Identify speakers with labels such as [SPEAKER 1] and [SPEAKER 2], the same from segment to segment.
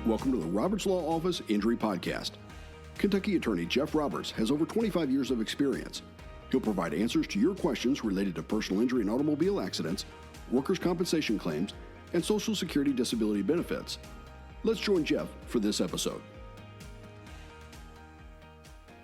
[SPEAKER 1] Welcome to the Roberts Law Office Injury Podcast. Kentucky attorney Jeff Roberts has over 25 years of experience. He'll provide answers to your questions related to personal injury and automobile accidents, workers' compensation claims, and Social Security disability benefits. Let's join Jeff for this episode.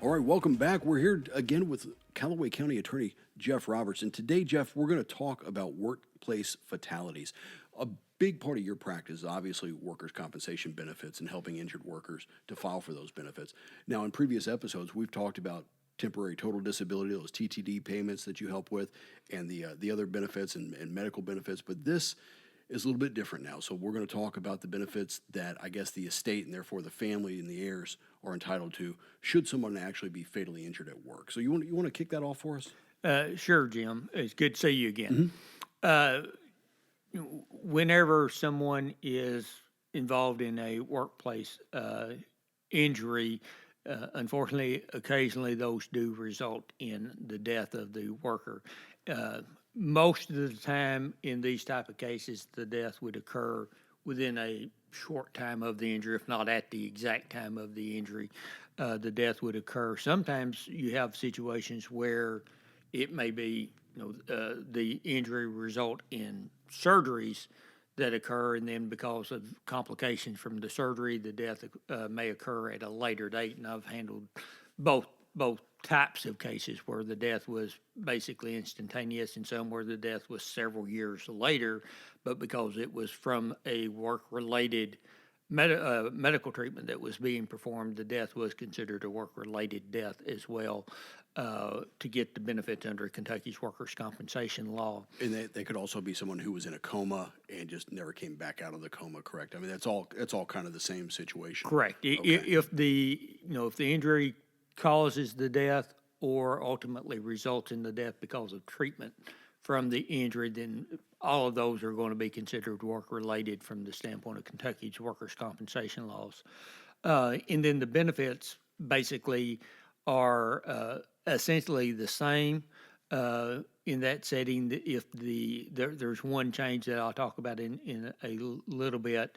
[SPEAKER 1] All right, welcome back. We're here again with Calloway County attorney Jeff Roberts. And today, Jeff, we're going to talk about workplace fatalities. A big part of your practice is obviously workers' compensation benefits and helping injured workers to file for those benefits. Now, in previous episodes, we've talked about temporary total disability, those TTD payments that you help with, and the other benefits and medical benefits. But this is a little bit different now. So we're going to talk about the benefits that I guess the estate and therefore the family and the heirs are entitled to should someone actually be fatally injured at work. So you want to kick that off for us?
[SPEAKER 2] Sure, Jim. It's good to see you again. Whenever someone is involved in a workplace injury, unfortunately, occasionally those do result in the death of the worker. Most of the time in these type of cases, the death would occur within a short time of the injury, if not at the exact time of the injury, the death would occur. Sometimes you have situations where it may be, the injury result in surgeries that occur, and then because of complications from the surgery, the death may occur at a later date. And I've handled both types of cases where the death was basically instantaneous, and some where the death was several years later, but because it was from a work-related medical treatment that was being performed, the death was considered a work-related death as well, to get the benefits under Kentucky's workers' compensation law. And
[SPEAKER 1] they could also be someone who was in a coma and just never came back out of the coma, correct? I mean, that's all kind of the same situation.
[SPEAKER 2] Correct. Okay. If the injury causes the death or ultimately results in the death because of treatment from the injury, then all of those are going to be considered work-related from the standpoint of Kentucky's workers' compensation laws. And then the benefits basically are essentially the same in that setting. If there's one change that I'll talk about in a little bit,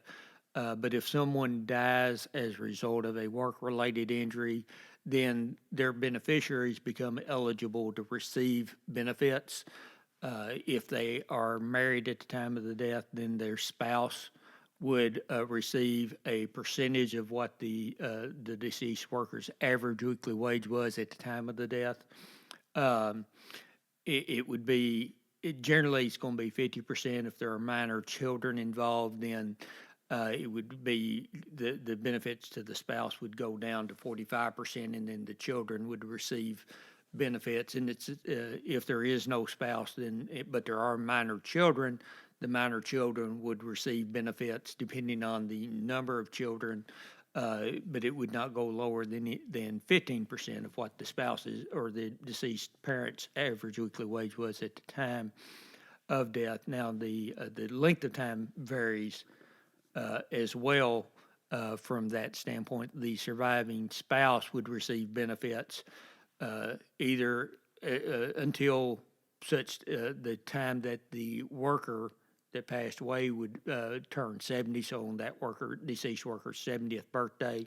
[SPEAKER 2] but if someone dies as a result of a work-related injury, then their beneficiaries become eligible to receive benefits. If they are married at the time of the death, then their spouse would receive a percentage of what the deceased worker's average weekly wage was at the time of the death. It would be, generally it's going to be 50%. If there are minor children involved, then it would be the benefits to the spouse would go down to 45%, and then the children would receive benefits. And it's if there is no spouse, but there are minor children, the minor children would receive benefits depending on the number of children, but it would not go lower than 15% of what the spouse's or the deceased parent's average weekly wage was at the time of death. Now, the length of time varies as well from that standpoint. The surviving spouse would receive benefits either until such the time that the worker that passed away would turn 70, so on that deceased worker's 70th birthday,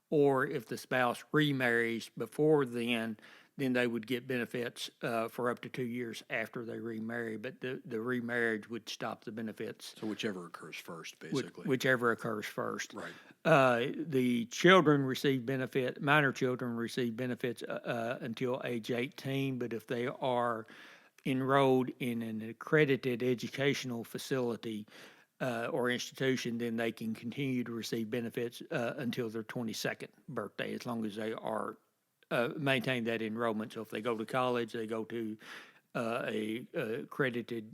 [SPEAKER 2] or if the spouse remarries before then they would get benefits for up to 2 years after they remarry, but the remarriage would stop the benefits.
[SPEAKER 1] So whichever occurs first, basically.
[SPEAKER 2] Whichever occurs first.
[SPEAKER 1] Right.
[SPEAKER 2] The children receive minor children receive benefits until age 18, but if they are enrolled in an accredited educational facility or institution, then they can continue to receive benefits until their 22nd birthday, as long as they are maintain that enrollment. So if they go to college, they go to a accredited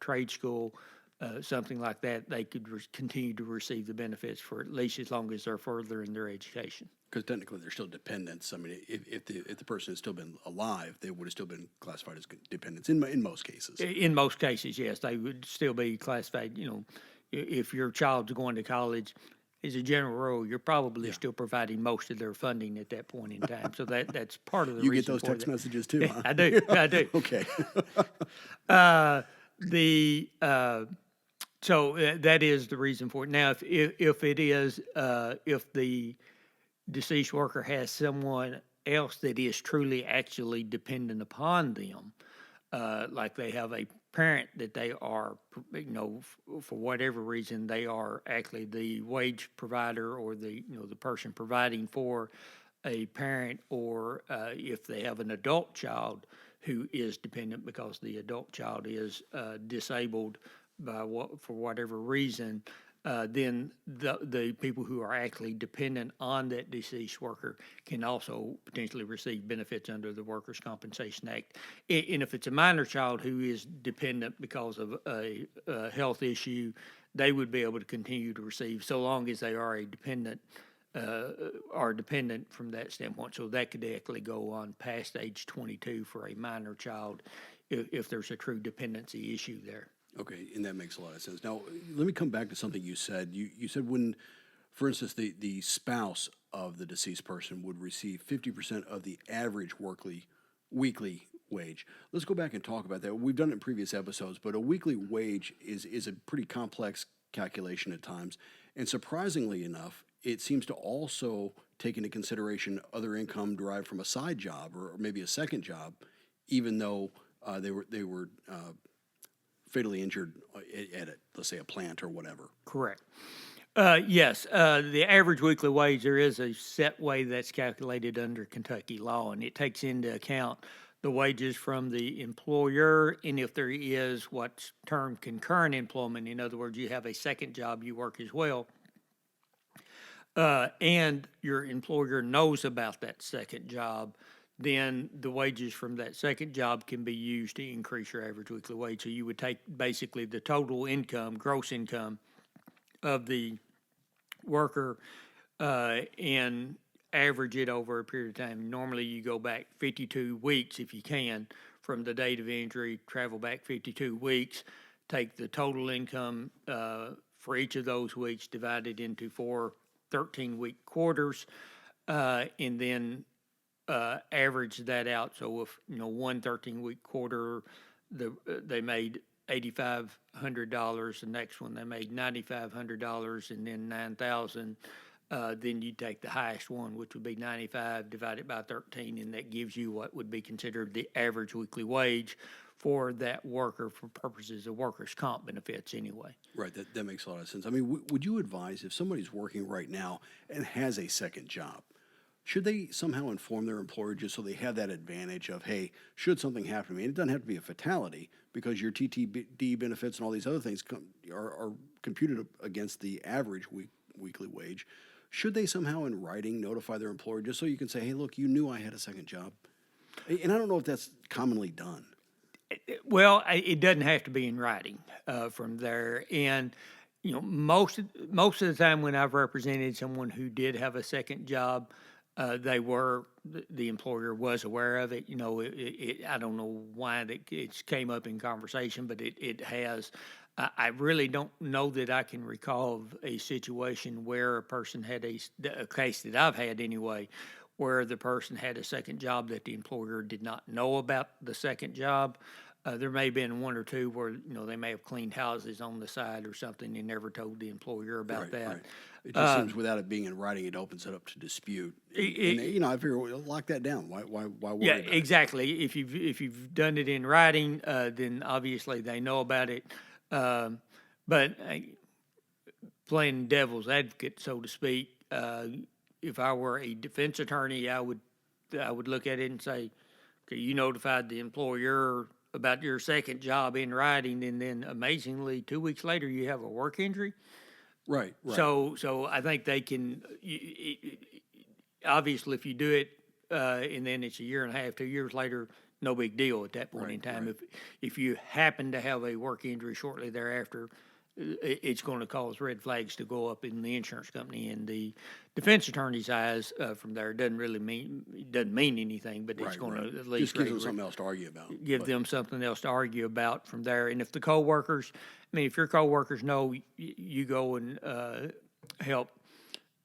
[SPEAKER 2] trade school, something like that, they could continue to receive the benefits for at least as long as they're further in their education.
[SPEAKER 1] Because technically they're still dependents. I mean, if the person had still been alive, they would have still been classified as dependents in most cases.
[SPEAKER 2] In most cases, yes, they would still be classified. If your child's going to college, as a general rule, you're probably still providing most of their funding at that point in time. So that's part of the
[SPEAKER 1] reason.
[SPEAKER 2] You
[SPEAKER 1] get those text messages too, huh?
[SPEAKER 2] I do.
[SPEAKER 1] Okay.
[SPEAKER 2] So that is the reason for it. Now, if it is, if the deceased worker has someone else that is truly actually dependent upon them, like they have a parent that they are, for whatever reason, they are actually the wage provider or the person providing for a parent, or if they have an adult child who is dependent because the adult child is disabled for whatever reason, then the people who are actually dependent on that deceased worker can also potentially receive benefits under the Workers' Compensation Act. And if it's a minor child who is dependent because of a health issue, they would be able to continue to receive so long as they are dependent from that standpoint. So that could actually go on past age 22 for a minor child if there's a true dependency issue there.
[SPEAKER 1] Okay, and that makes a lot of sense. Now, let me come back to something you said. You said when, for instance, the spouse of the deceased person would receive 50% of the average weekly wage. Let's go back and talk about that. We've done it in previous episodes, but a weekly wage is a pretty complex calculation at times. And surprisingly enough, it seems to also take into consideration other income derived from a side job or maybe a second job, even though they were fatally injured at let's say a plant or whatever.
[SPEAKER 2] Correct. Yes, the average weekly wage, there is a set way that's calculated under Kentucky law, and it takes into account the wages from the employer, and if there is what's termed concurrent employment, in other words, you have a second job, you work as well, and your employer knows about that second job, then the wages from that second job can be used to increase your average weekly wage. So you would take basically the total income, gross income of the worker, and average it over a period of time. Normally you go back 52 weeks if you can from the date of injury, travel back 52 weeks, take the total income for each of those weeks, divide it into 4 13-week quarters, and then average that out. So if one 13-week quarter they made $8,500, the next one they made $9,500, and then $9,000. Then you take the highest one, which would be 95, divided by 13, and that gives you what would be considered the average weekly wage for that worker for purposes of workers' comp benefits anyway.
[SPEAKER 1] Right, that makes a lot of sense. I mean, would you advise if somebody's working right now and has a second job, should they somehow inform their employer just so they have that advantage of, hey, should something happen to me, and it doesn't have to be a fatality because your TTD benefits and all these other things are computed against the average weekly wage. Should they somehow in writing notify their employer just so you can say, hey, look, you knew I had a second job? And I don't know if that's commonly done.
[SPEAKER 2] Well, it doesn't have to be in writing from there. And most of the time when I've represented someone who did have a second job, the employer was aware of it. I don't know why it came up in conversation, but it has. I really don't know that I can recall of a situation where a person had a case that I've had anyway, where the person had a second job that the employer did not know about the second job. There may have been one or two where they may have cleaned houses on the side or something and never told the employer about that. Right.
[SPEAKER 1] It just seems without it being in writing, it opens it up to dispute. And I figure lock that down. Why worry about
[SPEAKER 2] exactly. It? If you've done it in writing, then obviously they know about it. But playing devil's advocate, so to speak, if I were a defense attorney, I would look at it and say, okay, you notified the employer about your second job in writing, and then amazingly 2 weeks later you have a work injury.
[SPEAKER 1] Right.
[SPEAKER 2] So I think they can, obviously if you do it and then it's a year and a half, 2 years later, no big deal at that point in time. Right. If you happen to have a work injury shortly thereafter, it's going to cause red flags to go up in the insurance company and the defense attorney's eyes. From there, it doesn't mean anything, but it's going to at least
[SPEAKER 1] just give them something else to argue about.
[SPEAKER 2] Them something else to argue about from there. And if the coworkers, if your coworkers know you go and help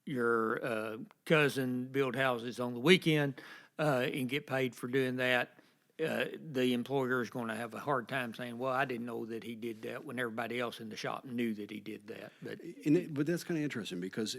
[SPEAKER 2] your cousin build houses on the weekend and get paid for doing that, the employer is going to have a hard time saying, well, I didn't know that he did that when everybody else in the shop knew that he did that.
[SPEAKER 1] But that's kind of interesting because,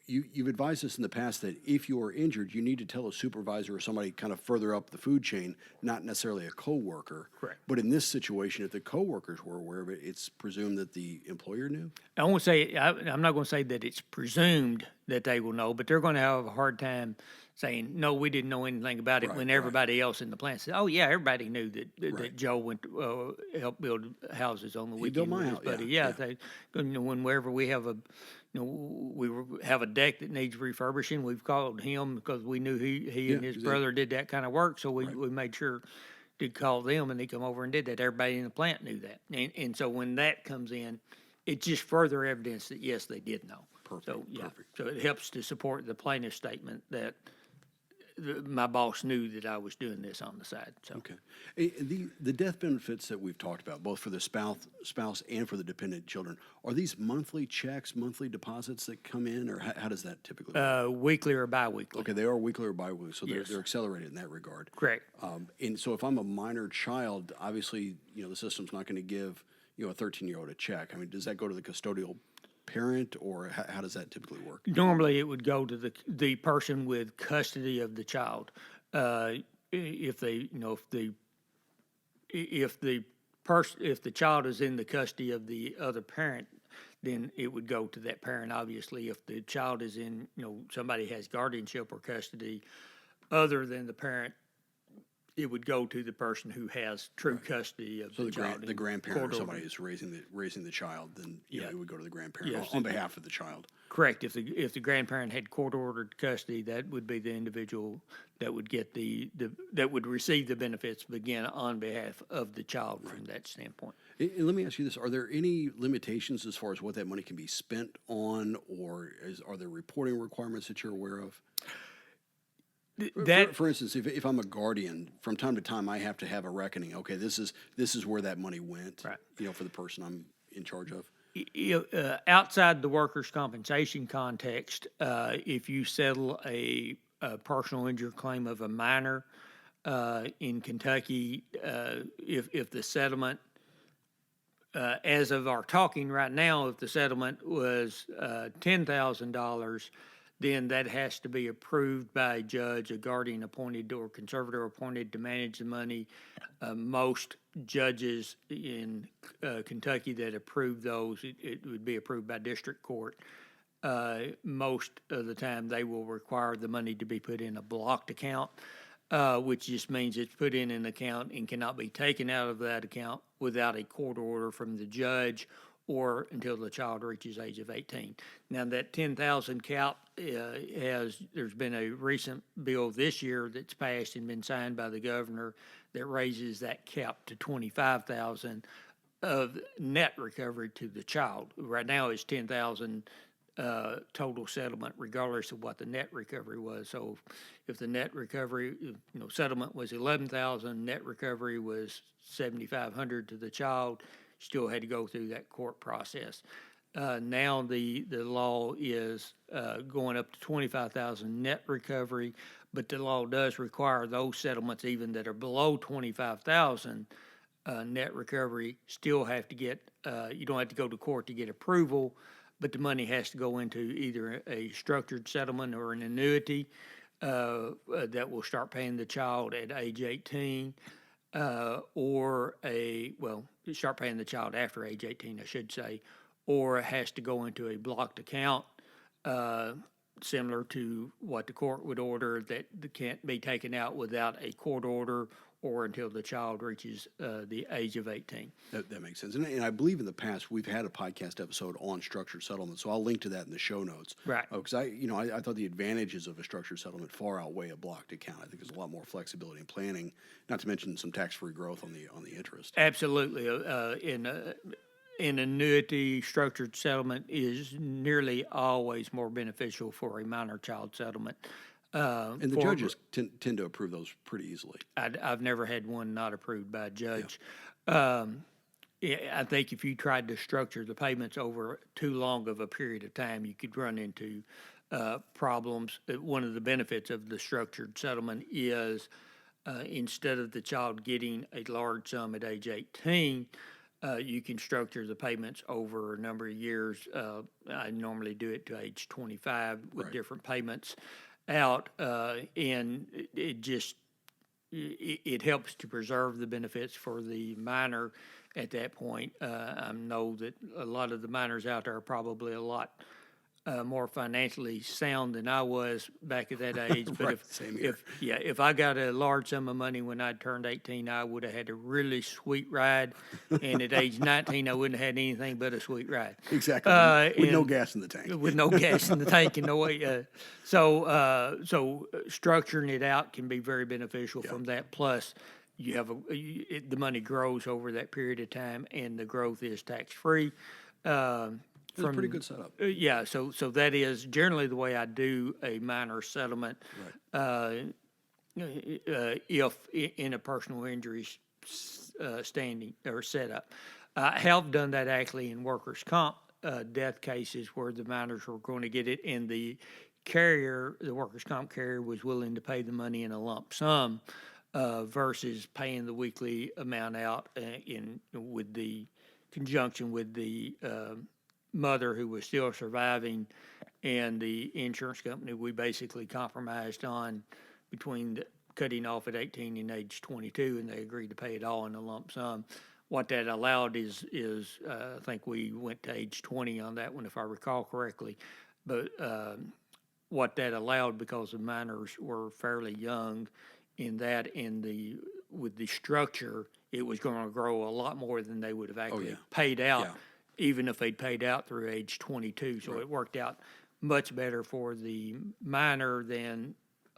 [SPEAKER 1] you've advised us in the past that if you are injured, you need to tell a supervisor or somebody kind of further up the food chain, not necessarily a coworker.
[SPEAKER 2] Correct.
[SPEAKER 1] But in this situation, if the coworkers were aware of it, it's presumed that the employer knew.
[SPEAKER 2] I won't say, I'm not going to say that it's presumed that they will know, but they're going to have a hard time saying, no, we didn't know anything about it when everybody else in the plant said, oh, yeah, everybody knew that Joe went to help build houses on the weekend.
[SPEAKER 1] built my
[SPEAKER 2] with his
[SPEAKER 1] house,
[SPEAKER 2] buddy.
[SPEAKER 1] yeah.
[SPEAKER 2] Whenever we have have a deck that needs refurbishing, we've called him because we knew he and his brother did that kind of work, so we made sure to call them, and they come over and did that. Everybody in the plant knew that. And so when that comes in, it's just further evidence that, yes, they did know.
[SPEAKER 1] Perfect.
[SPEAKER 2] So it helps to support the plaintiff's statement that my boss knew that I was doing this on the side. So.
[SPEAKER 1] Okay. The death benefits that we've talked about, both for the spouse and for the dependent children, are these monthly checks, monthly deposits that come in, or how does that typically work?
[SPEAKER 2] Weekly or biweekly.
[SPEAKER 1] Okay, they are weekly or biweekly, so
[SPEAKER 2] Yes.
[SPEAKER 1] they're accelerated in that regard.
[SPEAKER 2] Correct.
[SPEAKER 1] And so if I'm a minor child, obviously, the system's not going to give, a 13-year-old a check. I mean, does that go to the custodial parent, or how does that typically work?
[SPEAKER 2] Normally, it would go to the person with custody of the child. If the child is in the custody of the other parent, then it would go to that parent. Obviously, if the child is in, somebody has guardianship or custody other than the parent, it would go to the person who has true custody of the child.
[SPEAKER 1] The grandparent or somebody is raising the child, then it would go to the grandparent on behalf of the child.
[SPEAKER 2] Correct. If the grandparent had court-ordered custody, that would be the individual that would get that would receive the benefits again on behalf of the child from that standpoint.
[SPEAKER 1] And let me ask you this: are there any limitations as far as what that money can be spent on, or are there reporting requirements that you're aware of? For instance, if I'm a guardian, from time to time I have to have a reckoning. Okay, this is where that money went.
[SPEAKER 2] Right.
[SPEAKER 1] For the person I'm in charge of.
[SPEAKER 2] Outside the workers' compensation context, if you settle a personal injury claim of a minor in Kentucky, if the settlement, as of our talking right now, if the settlement was $10,000, then that has to be approved by a judge, a guardian appointed or conservator appointed to manage the money. Most judges in Kentucky that approve those, it would be approved by district court. Most of the time, they will require the money to be put in a blocked account, which just means it's put in an account and cannot be taken out of that account without a court order from the judge or until the child reaches age of 18. Now, that 10,000 cap there's been a recent bill this year that's passed and been signed by the governor that raises that cap to 25,000 of net recovery to the child. Right now, it's 10,000 total settlement, regardless of what the net recovery was. So, if the net recovery, settlement was 11,000, net recovery was 7,500 to the child, still had to go through that court process. Now the law is going up to 25,000 net recovery, but the law does require those settlements, even that are below 25,000 net recovery, still have to get. You don't have to go to court to get approval, but the money has to go into either a structured settlement or an annuity that will start paying the child at age 18. Start paying the child after age 18, I should say, or it has to go into a blocked account, similar to what the court would order that can't be taken out without a court order or until the child reaches the age of 18.
[SPEAKER 1] That makes sense. And I believe in the past we've had a podcast episode on structured settlement, so I'll link to that in the show notes.
[SPEAKER 2] Right.
[SPEAKER 1] Because I thought the advantages of a structured settlement far outweigh a blocked account. I think there's a lot more flexibility in planning, not to mention some tax-free growth on the interest.
[SPEAKER 2] Absolutely. An annuity structured settlement is nearly always more beneficial for a minor child settlement.
[SPEAKER 1] And the judges tend to approve those pretty easily.
[SPEAKER 2] I've never had one not approved by a judge. Yeah. I think if you tried to structure the payments over too long of a period of time, you could run into problems. One of the benefits of the structured settlement is instead of the child getting a large sum at age 18, you can structure the payments over a number of years. I normally do it to age 25 with different payments out, and it helps to preserve the benefits for the minor at that point. I know that a lot of the minors out there are probably a lot more financially sound than I was back at that age. But
[SPEAKER 1] Same here.
[SPEAKER 2] if I got a large sum of money when I turned 18, I would have had a really sweet ride, and at age 19, I wouldn't have had anything but a sweet ride.
[SPEAKER 1] Exactly. With no gas in the tank.
[SPEAKER 2] With no gas in the tank and no way. So structuring it out can be very beneficial from that. Plus, you have the money grows over that period of time, and the growth is tax free.
[SPEAKER 1] It's a pretty good setup.
[SPEAKER 2] Yeah, so that is generally the way I do a minor settlement. If in a personal injury standing or setup. I have done that actually in workers' comp death cases where the minors were going to get it, and the workers' comp carrier was willing to pay the money in a lump sum versus paying the weekly amount out with the conjunction with the mother who was still surviving and the insurance company. We basically compromised on between cutting off at 18 and age 22, and they agreed to pay it all in a lump sum. What that allowed is I think we went to age 20 on that one, if I recall correctly. But what that allowed, because the minors were fairly young in that, with the structure, it was going to grow a lot more than they would have actually paid out. Even if they'd paid out through age 22. So it worked out much better for the minor than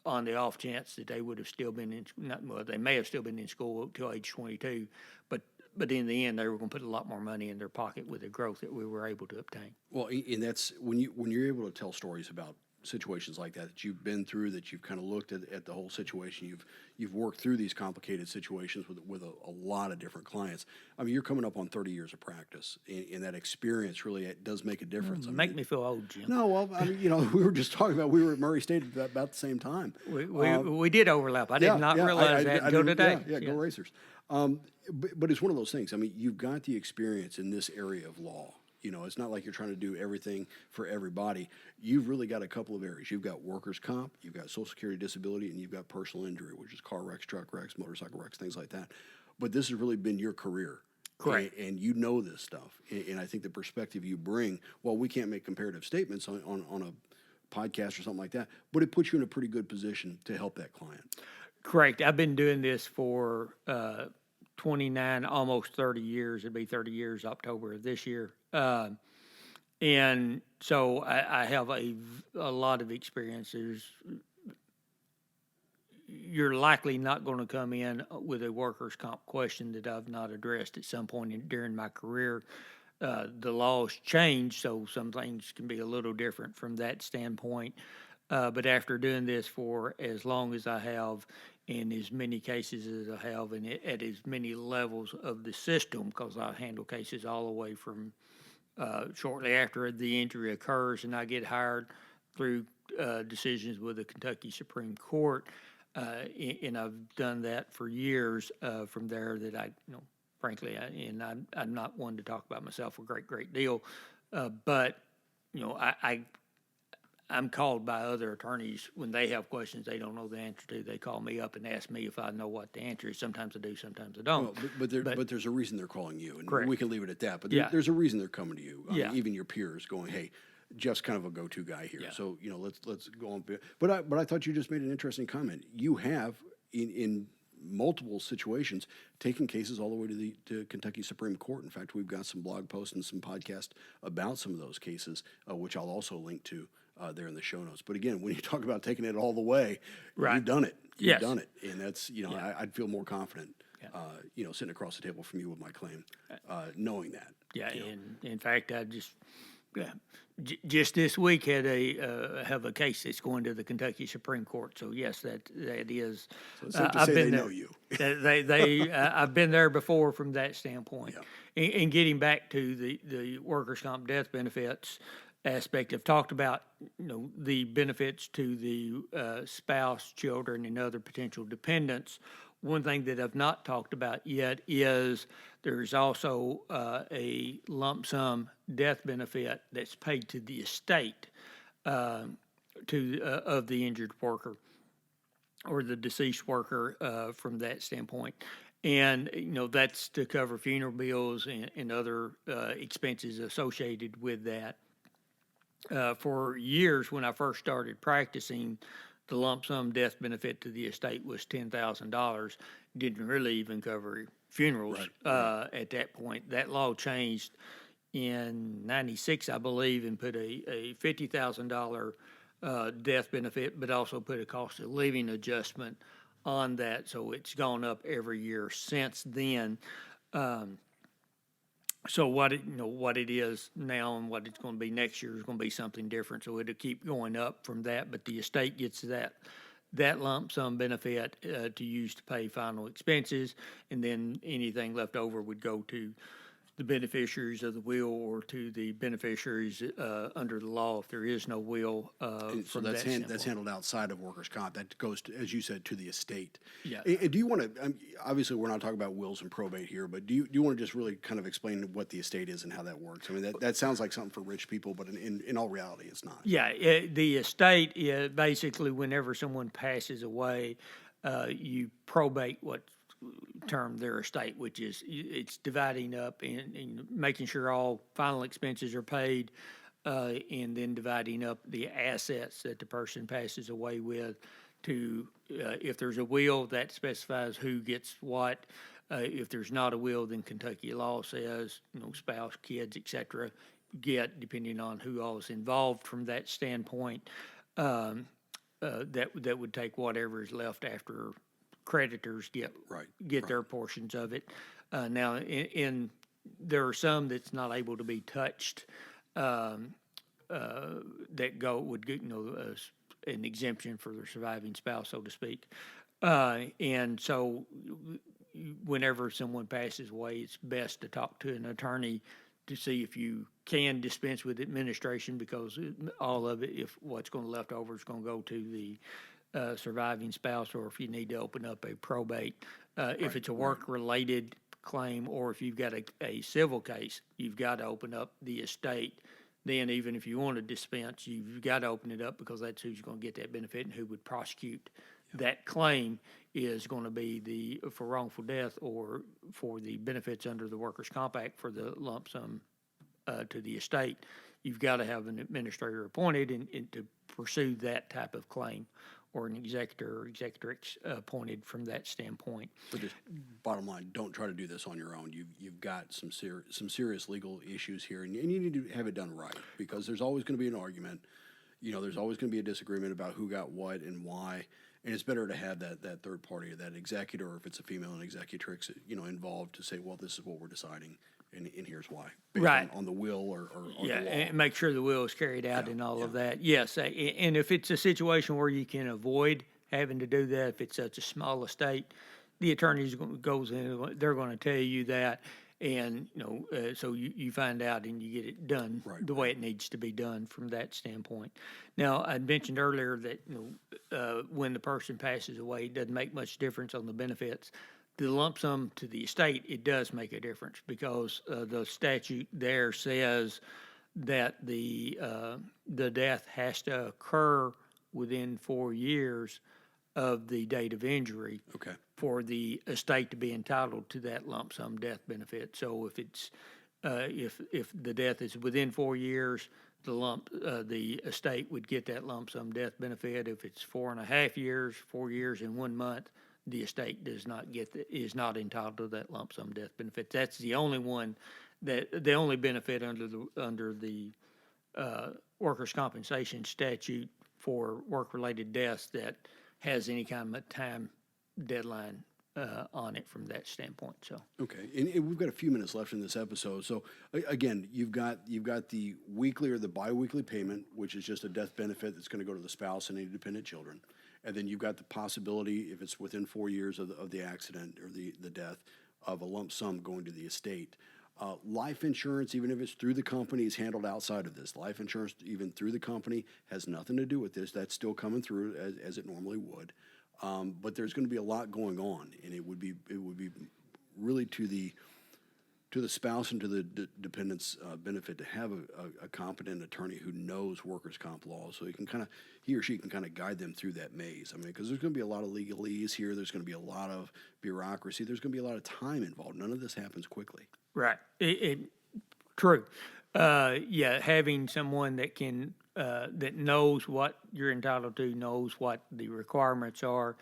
[SPEAKER 2] on the off chance that they would have still been they may have still been in school until age 22, but in the end, they were going to put a lot more money in their pocket with the growth that we were able to obtain.
[SPEAKER 1] Well, and that's when you're able to tell stories about situations like that you've been through, that you've kind of looked at the whole situation, you've worked through these complicated situations with a lot of different clients. I mean, you're coming up on 30 years of practice, and that experience really does make a difference.
[SPEAKER 2] Make me feel old, Jim.
[SPEAKER 1] No, well, I mean, we were just talking about, we were at Murray State at about the same time.
[SPEAKER 2] We did overlap. I did not realize that until today.
[SPEAKER 1] Go Racers. But it's one of those things. I mean, you've got the experience in this area of law. It's not like you're trying to do everything for everybody. You've really got a couple of areas. You've got workers' comp, you've got Social Security disability, and you've got personal injury, which is car wrecks, truck wrecks, motorcycle wrecks, things like that. But this has really been your career.
[SPEAKER 2] Correct.
[SPEAKER 1] And you know this stuff. And I think the perspective you bring, well, we can't make comparative statements on a podcast or something like that, but it puts you in a pretty good position to help that client.
[SPEAKER 2] Correct. I've been doing this for 29, almost 30 years. It'll be 30 years October of this year. And so I have a lot of experiences. You're likely not going to come in with a workers' comp question that I've not addressed at some point during my career. The laws change, so some things can be a little different from that standpoint. But after doing this for as long as I have, in as many cases as I have, and at as many levels of the system, because I handle cases all the way from shortly after the injury occurs and I get hired through decisions with the Kentucky Supreme Court, and I've done that for years from there. That frankly, I'm not one to talk about myself a great deal, but I'm called by other attorneys when they have questions they don't know the answer to. They call me up and ask me if I know what the answer is. Sometimes I do, sometimes I don't.
[SPEAKER 1] Well, but there's a reason they're calling you, and
[SPEAKER 2] correct.
[SPEAKER 1] We can leave it at that. But there's a reason they're coming to you. Even your peers going, "Hey, Jeff's kind of a go-to guy here." So let's go on. But I thought you just made an interesting comment. You have in multiple situations taken cases all the way to Kentucky Supreme Court. In fact, we've got some blog posts and some podcasts about some of those cases, which I'll also link to there in the show notes. But again, when you talk about taking it all the way, you've done it. You've done it, and that's I'd feel more confident, sitting across the table from you with my claim, knowing that.
[SPEAKER 2] Yeah, and in fact, I just this week had have a case that's going to the Kentucky Supreme Court. So yes, that is.
[SPEAKER 1] So it's safe to say they know you.
[SPEAKER 2] I've been there before from that standpoint. And getting back to the workers' comp death benefits, aspect. I've talked about, the benefits to the spouse, children, and other potential dependents. One thing that I've not talked about yet is there's also a lump sum death benefit that's paid to the estate of the injured worker or the deceased worker from that standpoint. And, that's to cover funeral bills and other expenses associated with that. For years, when I first started practicing, the lump sum death benefit to the estate was $10,000. Didn't really even cover funerals at that point. That law changed in '96, I believe, and put a $50,000 death benefit, but also put a cost of living adjustment on that. So it's gone up every year since then. So what it is now and what it's going to be next year is going to be something different. So it'll keep going up from that, but the estate gets that lump sum benefit to use to pay final expenses, and then anything left over would go to the beneficiaries of the will or to the beneficiaries under the law if there is no will.
[SPEAKER 1] So that's handled outside of workers' comp. That goes to, as you said, to the estate.
[SPEAKER 2] Yeah.
[SPEAKER 1] And do you want to? Obviously, we're not talking about wills and probate here, but do you want to just really kind of explain what the estate is and how that works? I mean, that sounds like something for rich people, but in all reality, it's not.
[SPEAKER 2] Yeah, the estate is basically whenever someone passes away, you probate what term their estate, which is it's dividing up and making sure all final expenses are paid, and then dividing up the assets that the person passes away with. To if there's a will, that specifies who gets what. If there's not a will, then Kentucky law says spouse, kids, etc. get, depending on who all is involved from that standpoint. That would take whatever is left after creditors get their portions of it. Now, there are some that's not able to be touched that would get an exemption for their surviving spouse, so to speak. And so, whenever someone passes away, it's best to talk to an attorney to see if you can dispense with administration, because all of it, if what's going to left over is going to go to the surviving spouse, or if you need to open up a probate. If it's a work-related claim, or if you've got a civil case, you've got to open up the estate. Then even if you want to dispense, you've got to open it up, because that's who's going to get that benefit, and who would prosecute that claim is going to be for wrongful death or for the benefits under the Workers' Comp Act for the lump sum to the estate. You've got to have an administrator appointed and to pursue that type of claim, or an executor or executrix appointed from that standpoint.
[SPEAKER 1] So just bottom line, don't try to do this on your own. You've got some serious legal issues here, and you need to have it done right, because there's always going to be an argument. There's always going to be a disagreement about who got what and why, and it's better to have that third party, or that executor, or if it's a female, an executrix, involved to say, well, this is what we're deciding, and here's why, based on the will or the law.
[SPEAKER 2] And make sure the will is carried out and all of that. Yes, and if it's a situation where you can avoid having to do that, if it's such a small estate, the attorneys goes in, they're going to tell you that, and so you find out and you get it done the way it needs to be done from that standpoint. Now, I mentioned earlier that when the person passes away, it doesn't make much difference on the benefits. The lump sum to the estate, it does make a difference, because the statute there says that the death has to occur within 4 years of the date of injury for the estate to be entitled to that lump sum death benefit. So if it's if the death is within 4 years, the estate would get that lump sum death benefit. If it's 4.5 years, 4 years and 1 month, the estate is not entitled to that lump sum death benefit. That's the only one the only benefit under the workers' compensation statute for work-related deaths that has any kind of time deadline on it from that standpoint. So
[SPEAKER 1] okay, and we've got a few minutes left in this episode. So again, you've got the weekly or the biweekly payment, which is just a death benefit that's going to go to the spouse and any dependent children. And then you've got the possibility, if it's within 4 years of the accident or the death, of a lump sum going to the estate. Life insurance, even if it's through the company, is handled outside of this. Life insurance, even through the company, has nothing to do with this. That's still coming through as it normally would. But there's going to be a lot going on, and it would be really to the spouse and to the dependent's benefit to have a competent attorney who knows workers' comp law, so he or she can kind of guide them through that maze. I mean, because there's going to be a lot of legalese here. There's going to be a lot of bureaucracy. There's going to be a lot of time involved. None of this happens quickly.
[SPEAKER 2] Right. True. Yeah, having someone that can that knows what you're entitled to, knows what the requirements are,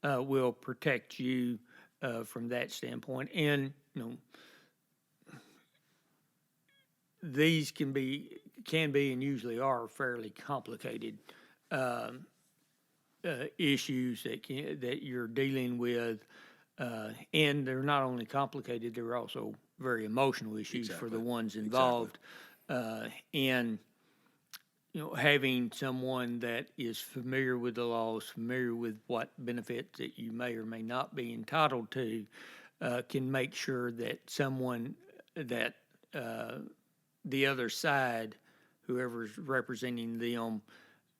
[SPEAKER 2] will protect you from that standpoint. And these can be and usually are fairly complicated issues that you're dealing with, and they're not only complicated; they're also very emotional issues for the ones involved. And having someone that is familiar with the laws, familiar with what benefits that you may or may not be entitled to, can make sure that someone that the other side, whoever's representing them,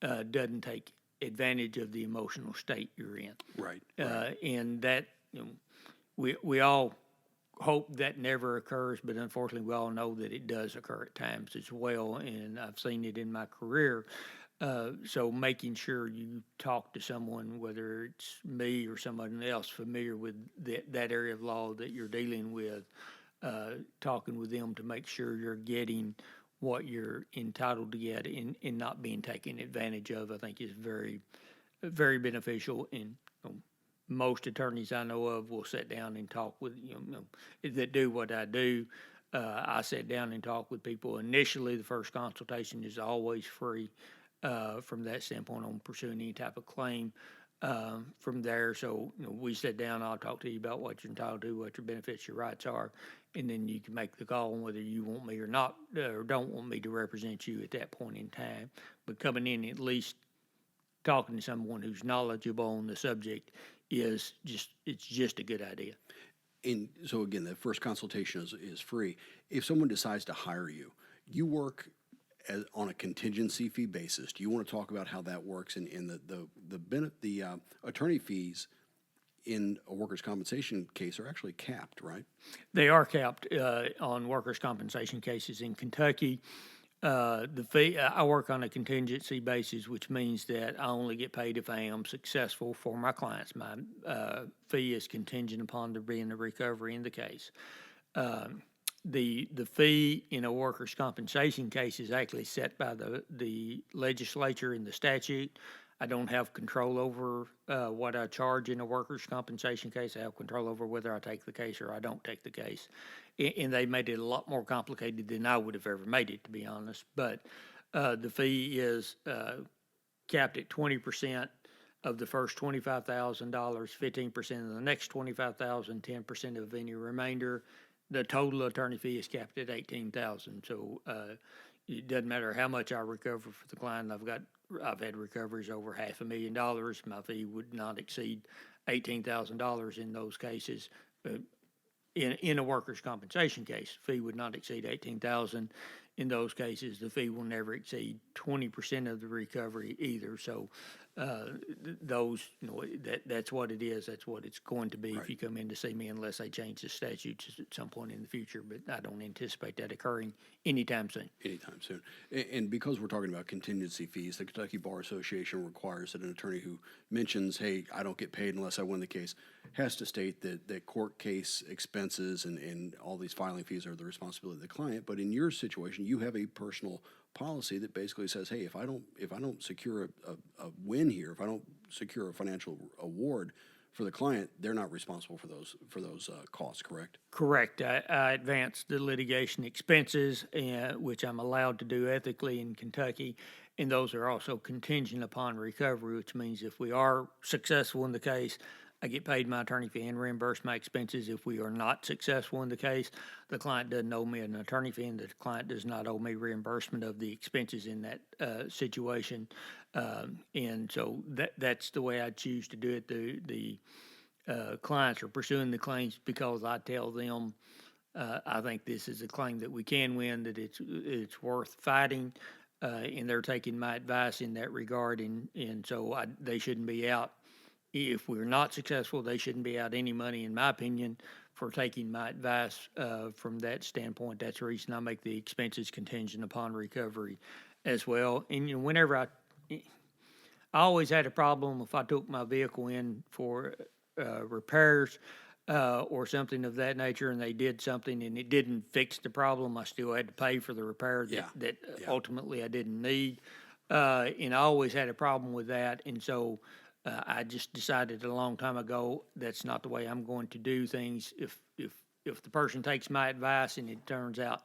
[SPEAKER 2] doesn't take advantage of the emotional state you're in.
[SPEAKER 1] Right.
[SPEAKER 2] And that we all hope that never occurs, but unfortunately we all know that it does occur at times as well, and I've seen it in my career. So making sure you talk to someone, whether it's me or someone else familiar with that area of law that you're dealing with, talking with them to make sure you're getting what you're entitled to get and not being taken advantage of, I think is very, very beneficial. And most attorneys I know of will sit down and talk with that do what I do. I sit down and talk with people. Initially, the first consultation is always free from that standpoint on pursuing any type of claim. From there, so we sit down. I'll talk to you about what you're entitled to, what your benefits, your rights are, and then you can make the call on whether you want me or not, or don't want me to represent you at that point in time. But coming in, at least talking to someone who's knowledgeable on the subject it's just a good idea.
[SPEAKER 1] And so again, the first consultation is free. If someone decides to hire you, you work on a contingency fee basis. Do you want to talk about how that works? And the attorney fees in a workers' compensation case are actually capped, right?
[SPEAKER 2] They are capped on workers' compensation cases in Kentucky. The fee, I work on a contingency basis, which means that I only get paid if I am successful for my clients. My fee is contingent upon there being a recovery in the case. The fee in a workers' compensation case is actually set by the legislature in the statute. I don't have control over what I charge in a workers' compensation case. I have control over whether I take the case or I don't take the case. And they made it a lot more complicated than I would have ever made it, to be honest. But the fee is capped at 20% of the first $25,000, 15% of the next $25,000, 10% of any remainder. The total attorney fee is capped at $18,000. So it doesn't matter how much I recover for the client. I've had recoveries over $500,000. My fee would not exceed $18,000 in those cases. In a workers' compensation case, fee would not exceed $18,000. In those cases, the fee will never exceed 20% of the recovery either. So that's what it is. That's what it's going to be if you come in to see me, unless they change the statutes at some point in the future. But I don't anticipate that occurring anytime soon.
[SPEAKER 1] Anytime soon. And because we're talking about contingency fees, the Kentucky Bar Association requires that an attorney who mentions, hey, I don't get paid unless I win the case, has to state that court case expenses and all these filing fees are the responsibility of the client. But in your situation, you have a personal policy that basically says, hey, if I don't secure a win here, if I don't secure a financial award for the client, they're not responsible for those costs, correct?
[SPEAKER 2] Correct. I advance the litigation expenses, which I'm allowed to do ethically in Kentucky, and those are also contingent upon recovery, which means if we are successful in the case, I get paid my attorney fee and reimburse my expenses. If we are not successful in the case, the client doesn't owe me an attorney fee, and the client does not owe me reimbursement of the expenses in that situation. And so that's the way I choose to do it. The clients are pursuing the claims because I tell them I think this is a claim that we can win, that it's worth fighting, and they're taking my advice in that regard, and so they shouldn't be out. If we're not successful, they shouldn't be out any money, in my opinion, for taking my advice from that standpoint. That's the reason I make the expenses contingent upon recovery as well. And whenever I always had a problem if I took my vehicle in for repairs or something of that nature, and they did something and it didn't fix the problem, I still had to pay for the repair that ultimately I didn't need. And I always had a problem with that. And so I just decided a long time ago that's not the way I'm going to do things. If the person takes my advice and it turns out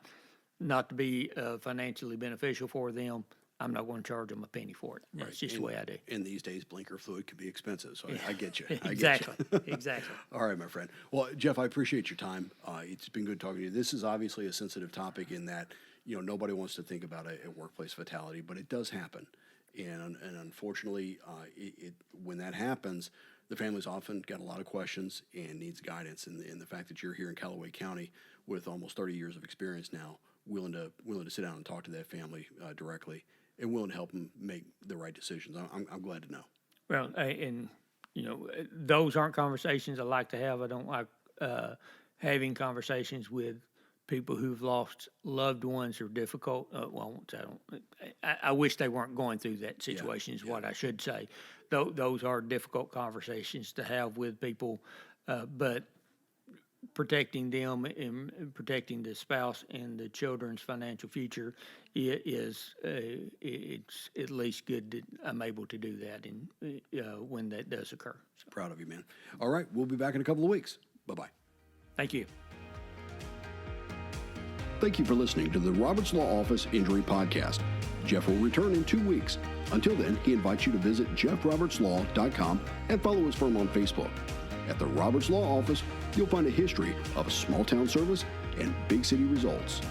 [SPEAKER 2] not to be financially beneficial for them, I'm not going to charge them a penny for it. That's just the way I do.
[SPEAKER 1] In these days, blinker fluid can be expensive, so I get you.
[SPEAKER 2] Exactly. Exactly.
[SPEAKER 1] All right, my friend. Well, Jeff, I appreciate your time. It's been good talking to you. This is obviously a sensitive topic in that, nobody wants to think about a workplace fatality, but it does happen. And unfortunately, when that happens, the family's often got a lot of questions and needs guidance. And the fact that you're here in Calloway County with almost 30 years of experience now, willing to sit down and talk to that family directly and willing to help them make the right decisions, I'm glad to know.
[SPEAKER 2] Well, those aren't conversations I like to have. I don't like having conversations with people who've lost loved ones are difficult. I wish they weren't going through that situation is what I should say. Those are difficult conversations to have with people, but protecting them and protecting the spouse and the children's financial future it's at least good that I'm able to do that when that does occur. So.
[SPEAKER 1] Proud of you, man. All right, we'll be back in a couple of weeks. Bye-bye.
[SPEAKER 2] Thank you.
[SPEAKER 1] Thank you for listening to the Roberts Law Office Injury Podcast. Jeff will return in 2 weeks. Until then, he invites you to visit jeffrobertslaw.com and follow his firm on Facebook. At the Roberts Law Office, you'll find a history of small town service and big city results.